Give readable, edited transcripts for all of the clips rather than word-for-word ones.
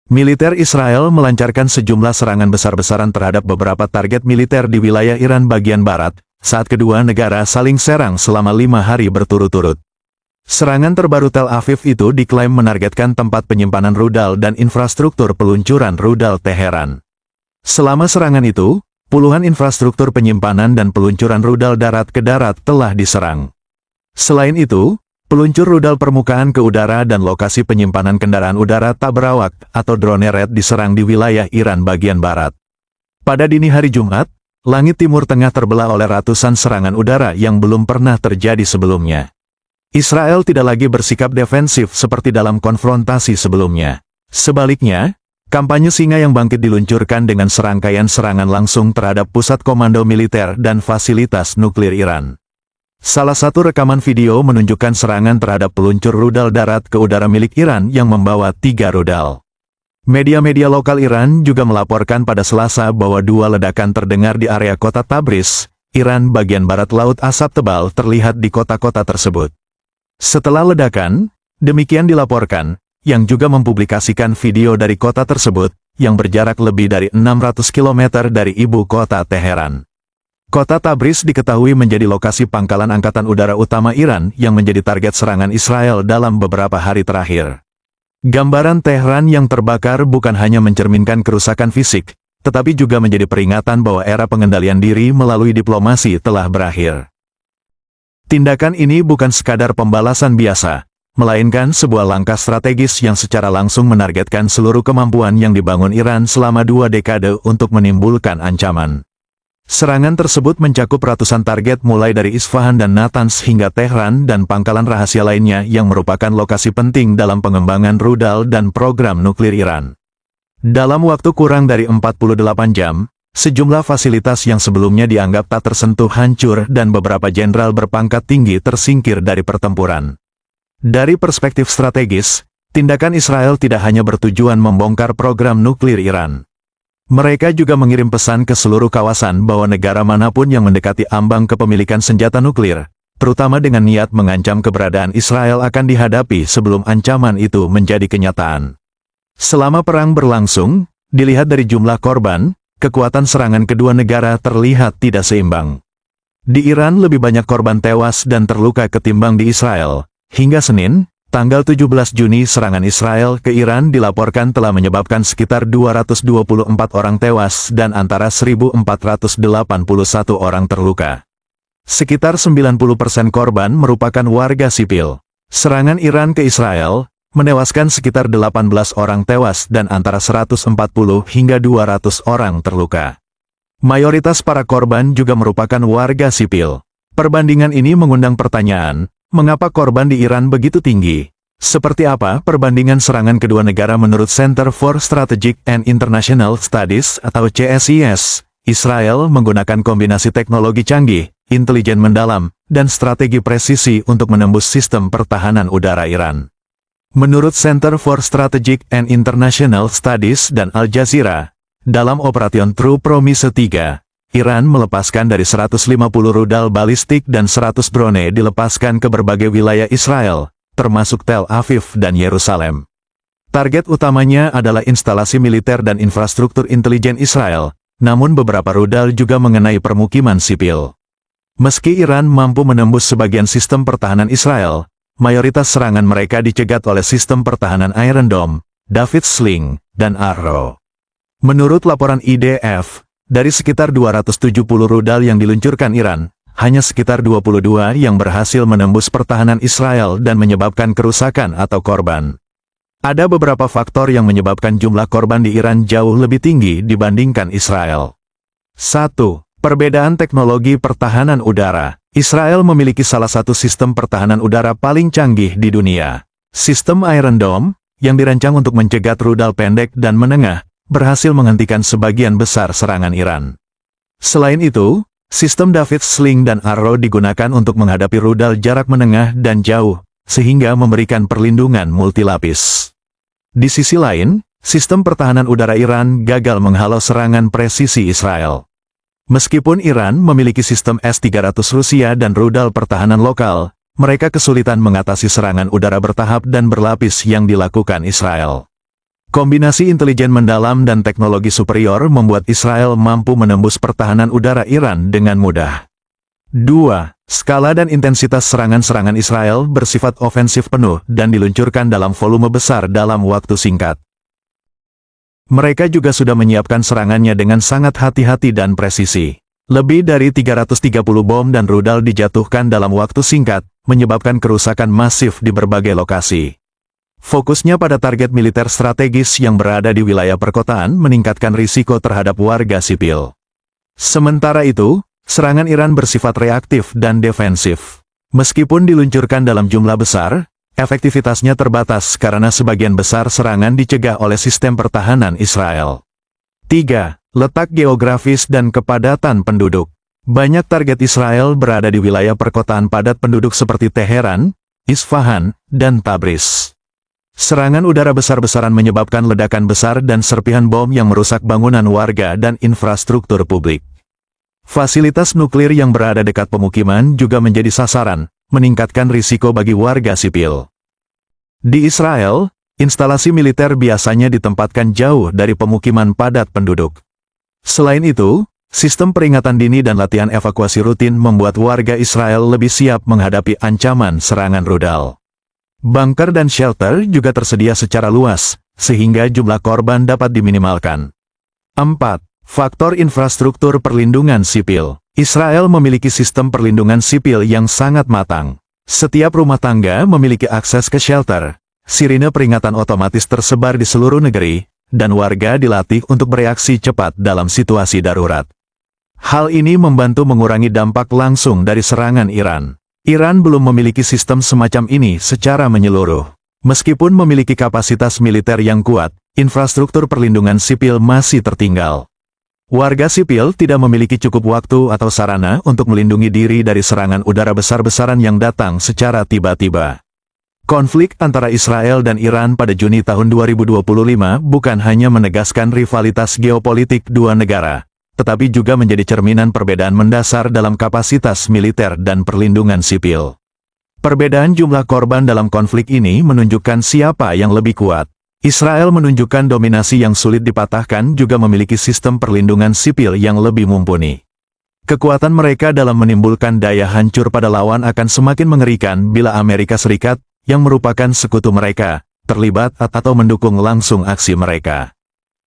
Militer Israel melancarkan sejumlah serangan besar-besaran terhadap beberapa target militer di wilayah Iran bagian barat, saat kedua negara saling serang selama 5 hari berturut-turut. Serangan terbaru Tel Aviv itu diklaim menargetkan tempat penyimpanan rudal dan infrastruktur peluncuran rudal Teheran. Selama serangan itu, puluhan infrastruktur penyimpanan dan peluncuran rudal darat ke darat telah diserang. Selain itu, peluncur rudal permukaan ke udara dan lokasi penyimpanan kendaraan udara tak berawak atau drone-red diserang di wilayah Iran bagian barat. Pada dini hari Jumat, langit Timur Tengah terbelah oleh ratusan serangan udara yang belum pernah terjadi sebelumnya. Israel tidak lagi bersikap defensif seperti dalam konfrontasi sebelumnya. Sebaliknya, kampanye singa yang bangkit diluncurkan dengan serangkaian serangan langsung terhadap pusat komando militer dan fasilitas nuklir Iran. Salah satu rekaman video menunjukkan serangan terhadap peluncur rudal darat ke udara milik Iran yang membawa 3 rudal. Media-media lokal Iran juga melaporkan pada Selasa bahwa 2 ledakan terdengar di area kota Tabriz, Iran bagian barat. Laut asap tebal terlihat di kota-kota tersebut. Setelah ledakan, demikian dilaporkan, yang juga mempublikasikan video dari kota tersebut, yang berjarak lebih dari 600 km dari ibu kota Teheran. Kota Tabriz diketahui menjadi lokasi pangkalan angkatan udara utama Iran yang menjadi target serangan Israel dalam beberapa hari terakhir. Gambaran Teheran yang terbakar bukan hanya mencerminkan kerusakan fisik, tetapi juga menjadi peringatan bahwa era pengendalian diri melalui diplomasi telah berakhir. Tindakan ini bukan sekadar pembalasan biasa, melainkan sebuah langkah strategis yang secara langsung menargetkan seluruh kemampuan yang dibangun Iran selama 2 dekade untuk menimbulkan ancaman. Serangan tersebut mencakup ratusan target mulai dari Isfahan dan Natanz hingga Tehran dan pangkalan rahasia lainnya yang merupakan lokasi penting dalam pengembangan rudal dan program nuklir Iran. Dalam waktu kurang dari 48 jam, sejumlah fasilitas yang sebelumnya dianggap tak tersentuh hancur dan beberapa jenderal berpangkat tinggi tersingkir dari pertempuran. Dari perspektif strategis, tindakan Israel tidak hanya bertujuan membongkar program nuklir Iran. Mereka juga mengirim pesan ke seluruh kawasan bahwa negara manapun yang mendekati ambang kepemilikan senjata nuklir, terutama dengan niat mengancam keberadaan Israel, akan dihadapi sebelum ancaman itu menjadi kenyataan. Selama perang berlangsung, dilihat dari jumlah korban, kekuatan serangan kedua negara terlihat tidak seimbang. Di Iran lebih banyak korban tewas dan terluka ketimbang di Israel. Hingga Senin, tanggal 17 Juni, serangan Israel ke Iran dilaporkan telah menyebabkan sekitar 224 orang tewas dan antara 1.481 orang terluka. Sekitar 90% korban merupakan warga sipil. Serangan Iran ke Israel menewaskan sekitar 18 orang tewas dan antara 140 hingga 200 orang terluka. Mayoritas para korban juga merupakan warga sipil. Perbandingan ini mengundang pertanyaan, mengapa korban di Iran begitu tinggi? Seperti apa perbandingan serangan kedua negara menurut Center for Strategic and International Studies atau CSIS? Israel menggunakan kombinasi teknologi canggih, intelijen mendalam, dan strategi presisi untuk menembus sistem pertahanan udara Iran. Menurut Center for Strategic and International Studies dan Al Jazeera, dalam Operation True Promise 3, Iran melepaskan dari 150 rudal balistik dan 100 drone dilepaskan ke berbagai wilayah Israel, termasuk Tel Aviv dan Yerusalem. Target utamanya adalah instalasi militer dan infrastruktur intelijen Israel, namun beberapa rudal juga mengenai permukiman sipil. Meski Iran mampu menembus sebagian sistem pertahanan Israel, mayoritas serangan mereka dicegat oleh sistem pertahanan Iron Dome, David's Sling, dan Arrow. Menurut laporan IDF, dari sekitar 270 rudal yang diluncurkan Iran, hanya sekitar 22 yang berhasil menembus pertahanan Israel dan menyebabkan kerusakan atau korban. Ada beberapa faktor yang menyebabkan jumlah korban di Iran jauh lebih tinggi dibandingkan Israel. 1. Perbedaan teknologi pertahanan udara. Israel memiliki salah satu sistem pertahanan udara paling canggih di dunia. Sistem Iron Dome, yang dirancang untuk mencegat rudal pendek dan menengah, berhasil menghentikan sebagian besar serangan Iran. Selain itu, sistem David's Sling dan Arrow digunakan untuk menghadapi rudal jarak menengah dan jauh, sehingga memberikan perlindungan multilapis. Di sisi lain, sistem pertahanan udara Iran gagal menghalau serangan presisi Israel. Meskipun Iran memiliki sistem S-300 Rusia dan rudal pertahanan lokal, mereka kesulitan mengatasi serangan udara bertahap dan berlapis yang dilakukan Israel. Kombinasi intelijen mendalam dan teknologi superior membuat Israel mampu menembus pertahanan udara Iran dengan mudah. 2. Skala dan intensitas serangan-serangan Israel bersifat ofensif penuh dan diluncurkan dalam volume besar dalam waktu singkat. Mereka juga sudah menyiapkan serangannya dengan sangat hati-hati dan presisi. Lebih dari 330 bom dan rudal dijatuhkan dalam waktu singkat, menyebabkan kerusakan masif di berbagai lokasi. Fokusnya pada target militer strategis yang berada di wilayah perkotaan meningkatkan risiko terhadap warga sipil. Sementara itu, serangan Iran bersifat reaktif dan defensif. Meskipun diluncurkan dalam jumlah besar, efektivitasnya terbatas karena sebagian besar serangan dicegah oleh sistem pertahanan Israel. 3. Letak geografis dan kepadatan penduduk. Banyak target Israel berada di wilayah perkotaan padat penduduk seperti Teheran, Isfahan, dan Tabriz. Serangan udara besar-besaran menyebabkan ledakan besar dan serpihan bom yang merusak bangunan warga dan infrastruktur publik. Fasilitas nuklir yang berada dekat pemukiman juga menjadi sasaran, meningkatkan risiko bagi warga sipil. Di Israel, instalasi militer biasanya ditempatkan jauh dari pemukiman padat penduduk. Selain itu, sistem peringatan dini dan latihan evakuasi rutin membuat warga Israel lebih siap menghadapi ancaman serangan rudal. Bunker dan shelter juga tersedia secara luas, sehingga jumlah korban dapat diminimalkan. 4. Faktor infrastruktur perlindungan sipil. Israel memiliki sistem perlindungan sipil yang sangat matang. Setiap rumah tangga memiliki akses ke shelter, sirine peringatan otomatis tersebar di seluruh negeri, dan warga dilatih untuk bereaksi cepat dalam situasi darurat. Hal ini membantu mengurangi dampak langsung dari serangan Iran. Iran belum memiliki sistem semacam ini secara menyeluruh. Meskipun memiliki kapasitas militer yang kuat, infrastruktur perlindungan sipil masih tertinggal. Warga sipil tidak memiliki cukup waktu atau sarana untuk melindungi diri dari serangan udara besar-besaran yang datang secara tiba-tiba. Konflik antara Israel dan Iran pada Juni tahun 2025 bukan hanya menegaskan rivalitas geopolitik dua negara, tetapi juga menjadi cerminan perbedaan mendasar dalam kapasitas militer dan perlindungan sipil. Perbedaan jumlah korban dalam konflik ini menunjukkan siapa yang lebih kuat. Israel menunjukkan dominasi yang sulit dipatahkan juga memiliki sistem perlindungan sipil yang lebih mumpuni. Kekuatan mereka dalam menimbulkan daya hancur pada lawan akan semakin mengerikan bila Amerika Serikat, yang merupakan sekutu mereka, terlibat atau mendukung langsung aksi mereka.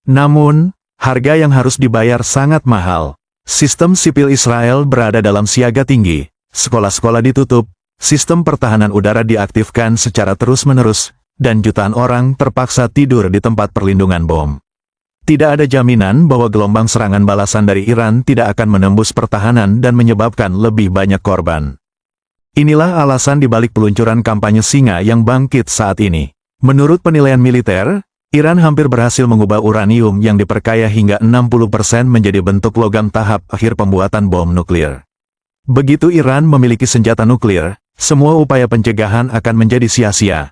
Namun, harga yang harus dibayar sangat mahal. Sistem sipil Israel berada dalam siaga tinggi, sekolah-sekolah ditutup, sistem pertahanan udara diaktifkan secara terus-menerus, dan jutaan orang terpaksa tidur di tempat perlindungan bom. Tidak ada jaminan bahwa gelombang serangan balasan dari Iran tidak akan menembus pertahanan dan menyebabkan lebih banyak korban. Inilah alasan dibalik peluncuran kampanye Singa yang bangkit saat ini. Menurut penilaian militer, Iran hampir berhasil mengubah uranium yang diperkaya hingga 60% menjadi bentuk logam tahap akhir pembuatan bom nuklir. Begitu Iran memiliki senjata nuklir, semua upaya pencegahan akan menjadi sia-sia.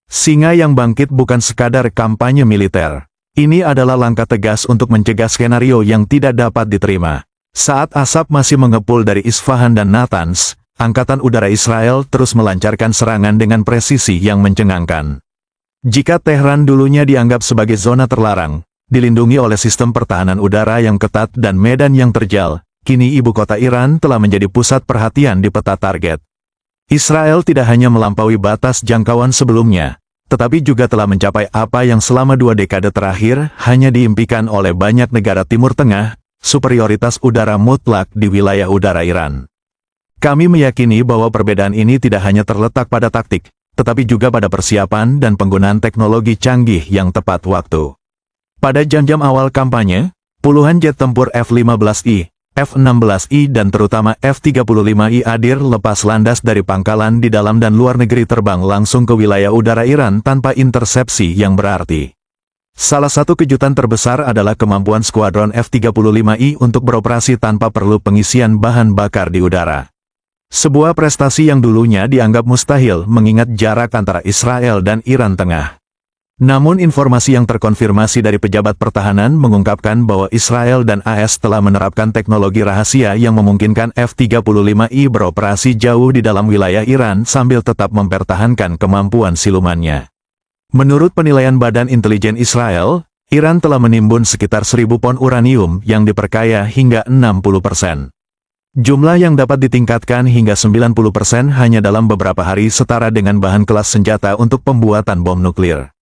Singa yang bangkit bukan sekadar kampanye militer. Ini adalah langkah tegas untuk mencegah skenario yang tidak dapat diterima. Saat asap masih mengepul dari Isfahan dan Natanz, Angkatan Udara Israel terus melancarkan serangan dengan presisi yang mencengangkan. Jika Tehran dulunya dianggap sebagai zona terlarang, dilindungi oleh sistem pertahanan udara yang ketat dan medan yang terjal, kini ibu kota Iran telah menjadi pusat perhatian di peta target. Israel tidak hanya melampaui batas jangkauan sebelumnya, tetapi juga telah mencapai apa yang selama 2 dekade terakhir hanya diimpikan oleh banyak negara Timur Tengah, superioritas udara mutlak di wilayah udara Iran. Kami meyakini bahwa perbedaan ini tidak hanya terletak pada taktik, tetapi juga pada persiapan dan penggunaan teknologi canggih yang tepat waktu. Pada jam-jam awal kampanye, puluhan jet tempur F-15I, F-16I dan terutama F-35I hadir lepas landas dari pangkalan di dalam dan luar negeri terbang langsung ke wilayah udara Iran tanpa intersepsi yang berarti. Salah satu kejutan terbesar adalah kemampuan skuadron F-35I untuk beroperasi tanpa perlu pengisian bahan bakar di udara. Sebuah prestasi yang dulunya dianggap mustahil mengingat jarak antara Israel dan Iran Tengah. Namun informasi yang terkonfirmasi dari pejabat pertahanan mengungkapkan bahwa Israel dan AS telah menerapkan teknologi rahasia yang memungkinkan F-35I beroperasi jauh di dalam wilayah Iran sambil tetap mempertahankan kemampuan silumannya. Menurut penilaian Badan Intelijen Israel, Iran telah menimbun sekitar 1.000 pon uranium yang diperkaya hingga 60%. Jumlah yang dapat ditingkatkan hingga 90% hanya dalam beberapa hari setara dengan bahan kelas senjata untuk pembuatan bom nuklir.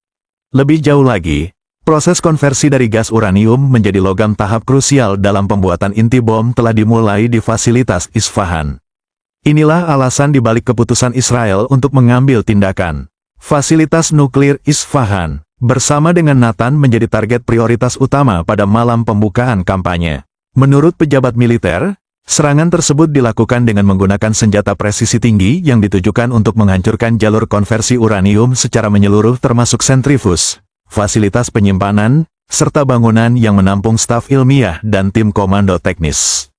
Lebih jauh lagi, proses konversi dari gas uranium menjadi logam tahap krusial dalam pembuatan inti bom telah dimulai di fasilitas Isfahan. Inilah alasan dibalik keputusan Israel untuk mengambil tindakan. Fasilitas nuklir Isfahan, bersama dengan Natan menjadi target prioritas utama pada malam pembukaan kampanye. Menurut pejabat militer, serangan tersebut dilakukan dengan menggunakan senjata presisi tinggi yang ditujukan untuk menghancurkan jalur konversi uranium secara menyeluruh termasuk sentrifuge, fasilitas penyimpanan, serta bangunan yang menampung staf ilmiah dan tim komando teknis.